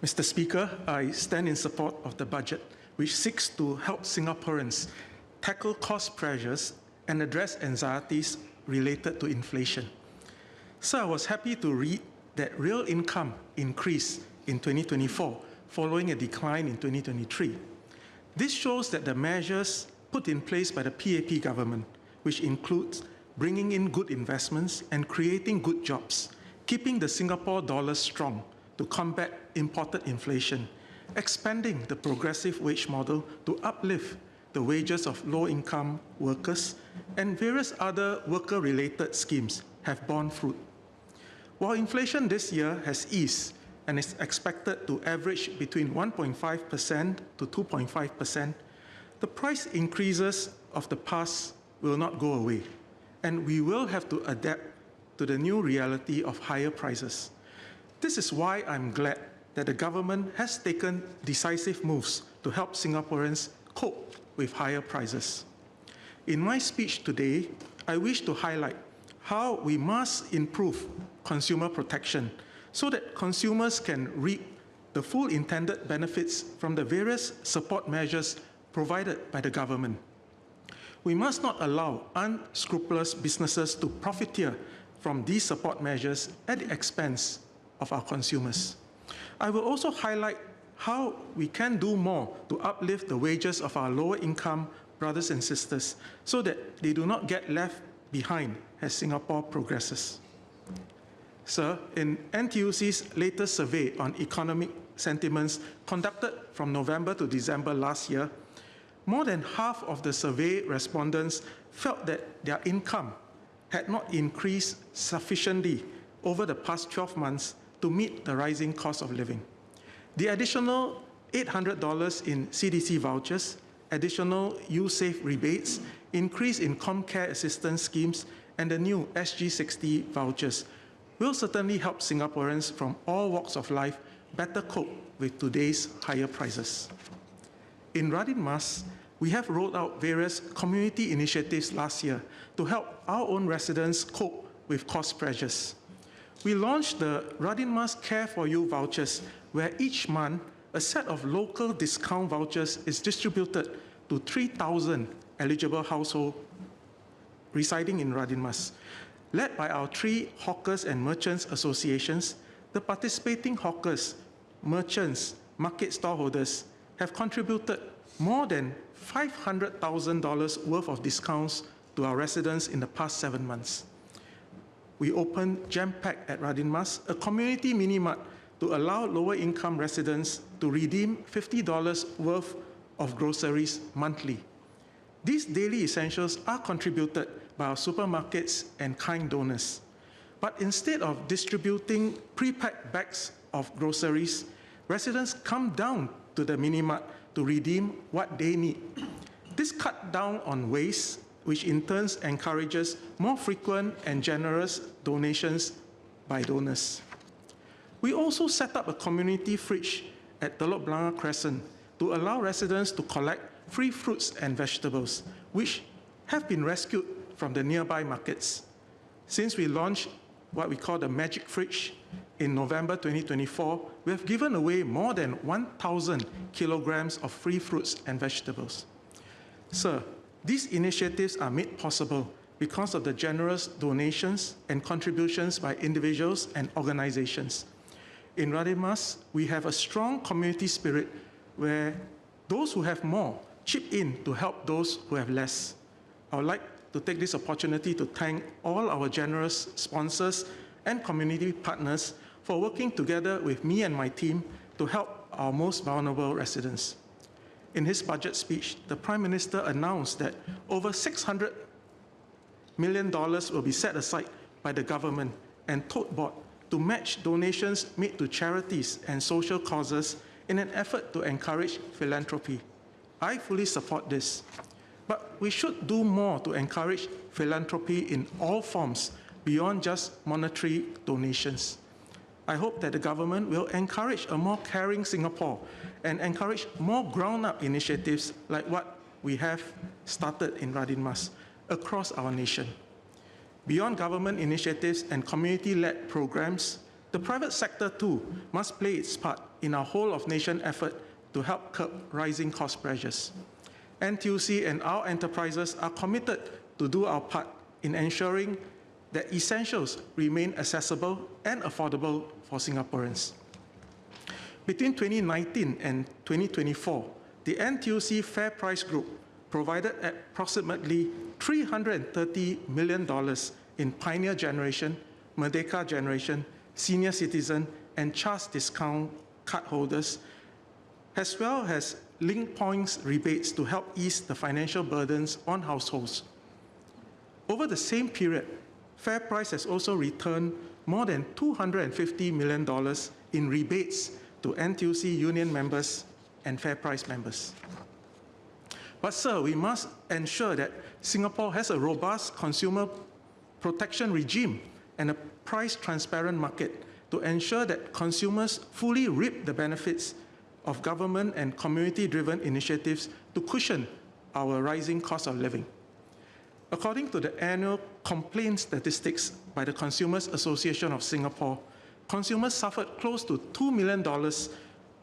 Mr. Speaker, I stand in support of the budget, which seeks to help Singaporeans tackle cost pressures and address anxieties related to inflation. So I was happy to read that real income increased in 2024, following a decline in 2023. This shows that the measures put in place by the PAP government, which includes bringing in good investments and creating good jobs, keeping the Singapore dollar strong to combat imported inflation, expanding the progressive wage model to uplift the wages of low-income workers, and various other worker-related schemes have borne fruit. While inflation this year has eased and is expected to average between 1.5% to 2.5%, the price increases of the past will not go away, and we will have to adapt to the new reality of higher prices. This is why I'm glad that the government has taken decisive moves to help Singaporeans cope with higher prices. In my speech today, I wish to highlight how we must improve consumer protection so that consumers can reap the full intended benefits from the various support measures provided by the government. We must not allow unscrupulous businesses to profiteer from these support measures at the expense of our consumers. I will also highlight how we can do more to uplift the wages of our lower income brothers and sisters so that they do not get left behind as Singapore progresses. Sir, in NTUC's latest survey on economic sentiments conducted from November to December last year, more than half of the survey respondents felt that their income had not increased sufficiently over the past 12 months to meet the rising cost of living. The additional $800 in CDC vouchers, additional USAVE rebates, increase in ComCare assistance schemes, and the new SG60 vouchers will certainly help Singaporeans from all walks of life better cope with today's higher prices. In Radin Mas, we have rolled out various community initiatives last year to help our own residents cope with cost pressures. We launched the Radin Mas Care for You vouchers, where each month a set of local discount vouchers is distributed to 3,000 eligible households residing in Radin Mas. Led by our 3 hawkers and merchants associations, the participating hawkers, merchants, market stallholders have contributed more than $500,000 worth of discounts to our residents in the past 7 months. We opened Jam Pack at Radin Mas, a community mini-mart to allow lower-income residents to redeem $50 worth of groceries monthly. These daily essentials are contributed by our supermarkets and kind donors. But instead of distributing pre-packed bags of groceries, residents come down to the mini-mart to redeem what they need. This cut down on waste, which in turn encourages more frequent and generous donations by donors. We also set up a community fridge at Telok Blangah Crescent to allow residents to collect free fruits and vegetables, which have been rescued from the nearby markets. Since we launched what we call the Magic Fridge in November 2024, we have given away more than 1,000 kilograms of free fruits and vegetables. Sir, these initiatives are made possible because of the generous donations and contributions by individuals and organizations. In Radin Mas, we have a strong community spirit where those who have more chip in to help those who have less. I would like to take this opportunity to thank all our generous sponsors and community partners for working together with me and my team to help our most vulnerable residents. In his budget speech, the Prime Minister announced that over $600 million will be set aside by the government and tote board to match donations made to charities and social causes in an effort to encourage philanthropy. I fully support this. But we should do more to encourage philanthropy in all forms beyond just monetary donations. I hope that the government will encourage a more caring Singapore and encourage more ground-up initiatives like what we have started in Radin Mas across our nation. Beyond government initiatives and community-led programs, the The private sector, too, must play its part in our whole-of-nation effort to help curb rising cost pressures. NTUC and our enterprises are committed to do our part in ensuring that essentials remain accessible and affordable for Singaporeans. Between 2019 and 2024, the NTUC Fair Price Group provided approximately $330 million in Pioneer Generation, Merdeka Generation, Senior Citizen, and CHAS discount card holders, as well as link points rebates to help ease the financial burdens on households. Over the same period, FairPrice has also returned more than $250 million in rebates to NTUC union members and FairPrice members. But sir, we must ensure that Singapore has a robust consumer protection regime and a price-transparent market to ensure that consumers fully reap the benefits of government and community-driven initiatives to cushion our rising cost of living. According to the annual complaint statistics by the Consumers Association of Singapore, consumers suffered close to $2 million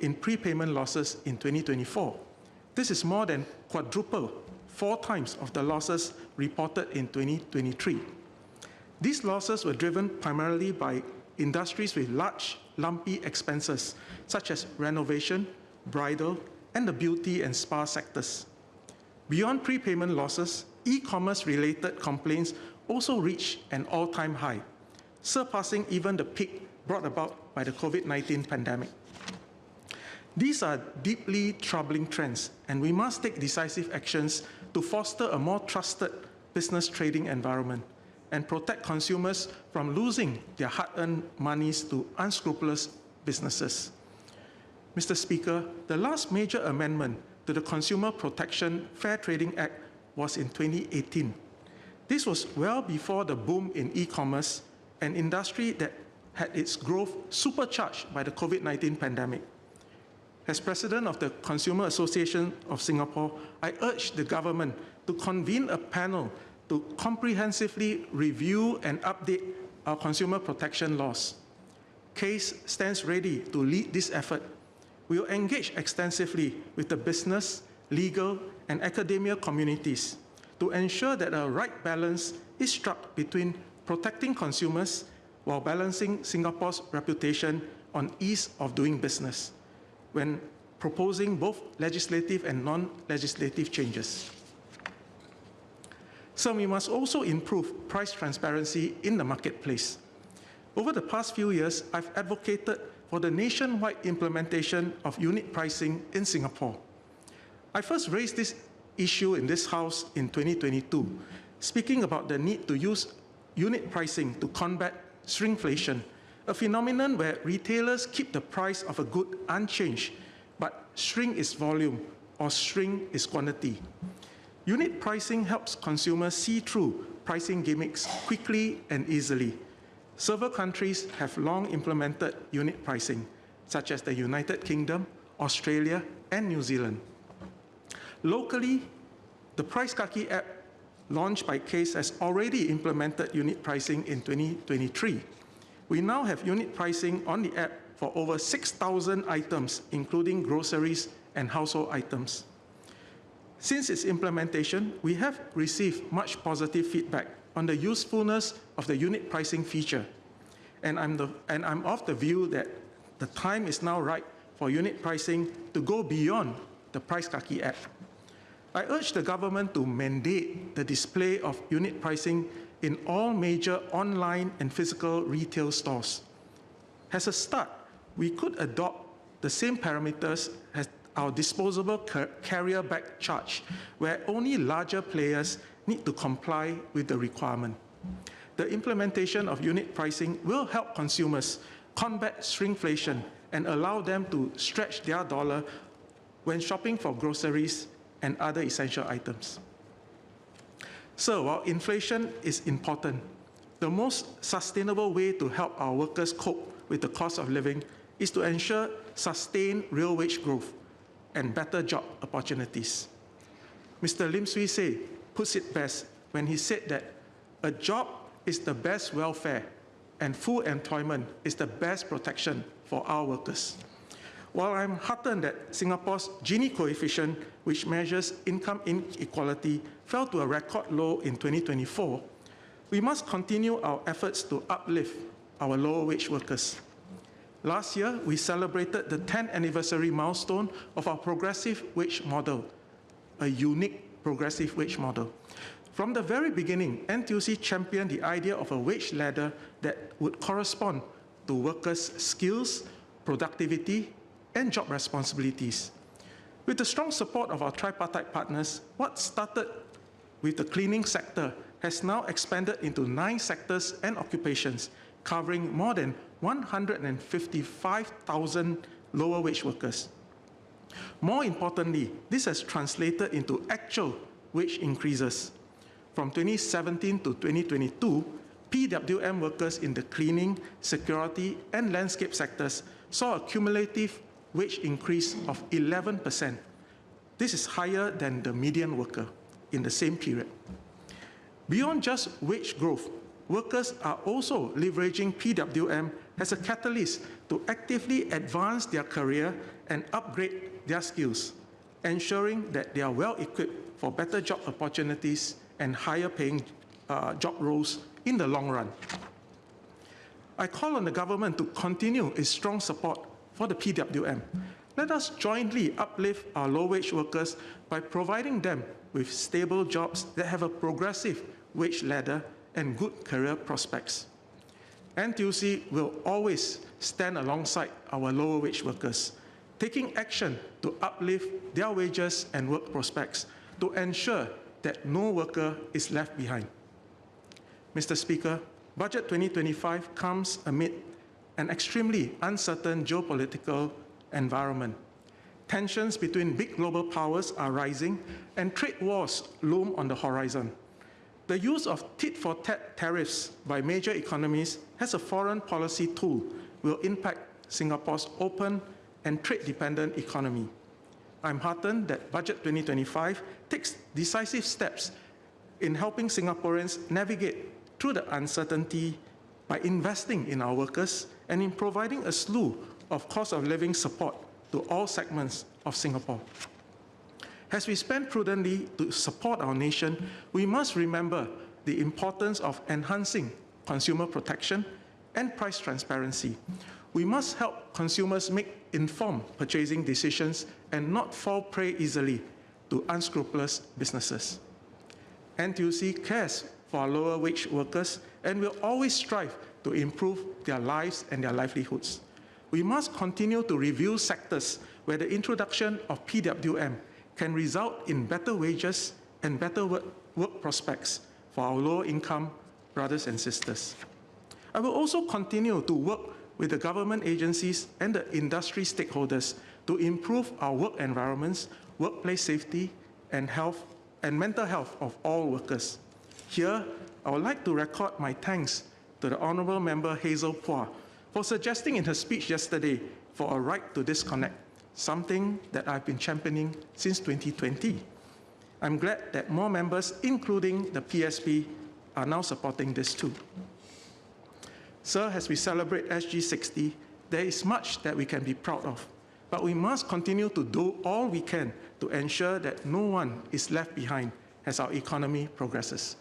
in prepayment losses in 2024. This is more than quadruple, 4 times of the losses reported in 2023. These losses were driven primarily by industries with large, lumpy expenses, such as renovation, bridal, and the beauty and spa sectors. Beyond prepayment losses, e-commerce-related complaints also reached an all-time high, surpassing even the peak brought about by the COVID-19 pandemic. These are deeply troubling trends, and we must take decisive actions to foster a more trusted business trading environment and protect consumers from losing their hard-earned monies to unscrupulous businesses. Mr. Speaker, the last major amendment to the Consumer Protection Fair Trading Act was in 2018. This was well before the boom in e-commerce, an industry that had its growth supercharged by the COVID-19 pandemic. As President of the Consumer Association of Singapore, I urge the government to convene a panel to comprehensively review and update our consumer protection laws. CASE stands ready to lead this effort. We will engage extensively with the business, legal, and academia communities to ensure that a right balance is struck between protecting consumers while balancing Singapore's reputation on ease of doing business when proposing both legislative and non-legislative changes. So we must also improve price transparency in the marketplace. Over the past few years, I've advocated for the nationwide implementation of unit pricing in Singapore. I first raised this issue in this House in 2022, speaking about the need to use unit pricing to combat shrinkflation, a phenomenon where retailers keep the price of a good unchanged, but shrink its volume or shrink its quantity. Unit pricing helps consumers see through pricing gimmicks quickly and easily. Several countries have long implemented unit pricing, such as the United Kingdom, Australia, and New Zealand. Locally, the Price Kaki app launched by CASE has already implemented unit pricing in 2023. We now have unit pricing on the app for over 6,000 items, including groceries and household items. Since its implementation, we have received much positive feedback on the usefulness of the unit pricing feature. And I'm of the view that the time is now right for unit pricing to go beyond the Price Kaki app. I urge the government to mandate the display of unit pricing in all major online and physical retail stores. As a start, we could adopt the same parameters as our disposable carrier bag charge, where only larger players need to comply with the requirement. The implementation of unit pricing will help consumers combat shrinkflation and allow them to stretch their dollar when shopping for groceries and other essential items. So while inflation is important, the most sustainable way to help our workers cope with the cost of living is to ensure sustained real wage growth and better job opportunities. Mr. Lim Swee Say puts it best when he said that a job is the best welfare and full employment is the best protection for our workers. While I'm heartened that Singapore's Gini coefficient, which measures income inequality, fell to a record low in 2024, we must continue our efforts to uplift our lower wage workers. Last year, we celebrated the 10th anniversary milestone of our progressive wage model, a unique progressive wage model. From the very beginning, NTUC championed the idea of a wage ladder that would correspond to workers' skills, productivity, and job responsibilities. With the strong support of our tripartite partners, what started with the cleaning sector has now expanded into 9 sectors and occupations, covering more than 155,000 lower wage workers. More importantly, this has translated into actual wage increases. From 2017 to 2022, PWM workers in the cleaning, security, and landscape sectors saw a cumulative wage increase of 11%. This is higher than the median worker in the same period. Beyond just wage growth, workers are also leveraging PWM as a catalyst to actively advance their career and upgrade their skills, ensuring that they are well equipped for better job opportunities and higher paying job roles in the long run. I call on the government to continue its strong support for the PWM. Let us jointly uplift our low-wage workers by providing them with stable jobs that have a progressive wage ladder and good career prospects. NTUC will always stand alongside our lower wage workers, taking action to uplift their wages and work prospects to ensure that no worker is left behind. Mr. Speaker, Budget 2025 comes amid an extremely uncertain geopolitical environment. Tensions between big global powers are rising, and trade wars loom on the horizon. The use of tit-for-tat tariffs by major economies as a foreign policy tool will impact Singapore's open and trade-dependent economy. I'm heartened that Budget 2025 takes decisive steps in helping Singaporeans navigate through the uncertainty by investing in our workers and in providing a slew of cost-of-living support to all segments of Singapore. As we spend prudently to support our nation, we must remember the importance of enhancing consumer protection and price transparency. We must help consumers make informed purchasing decisions and not fall prey easily to unscrupulous businesses. NTUC cares for our lower wage workers and will always strive to improve their lives and their livelihoods. We must continue to review sectors where the introduction of PWM can result in better wages and better work prospects for our lower-income brothers and sisters. I will also continue to work with the government agencies and the industry stakeholders to improve our work environments, workplace safety, and health and mental health of all workers. Here, I would like to record my thanks to the Honourable Member Hazel Phua for suggesting in her speech yesterday for a right to disconnect, something that I've been championing since 2020. I'm glad that more members, including the PSP, are now supporting this too. Sir, as we celebrate SG60, there is much that we can be proud of, but we must continue to do all we can to ensure that no one is left behind as our economy progresses.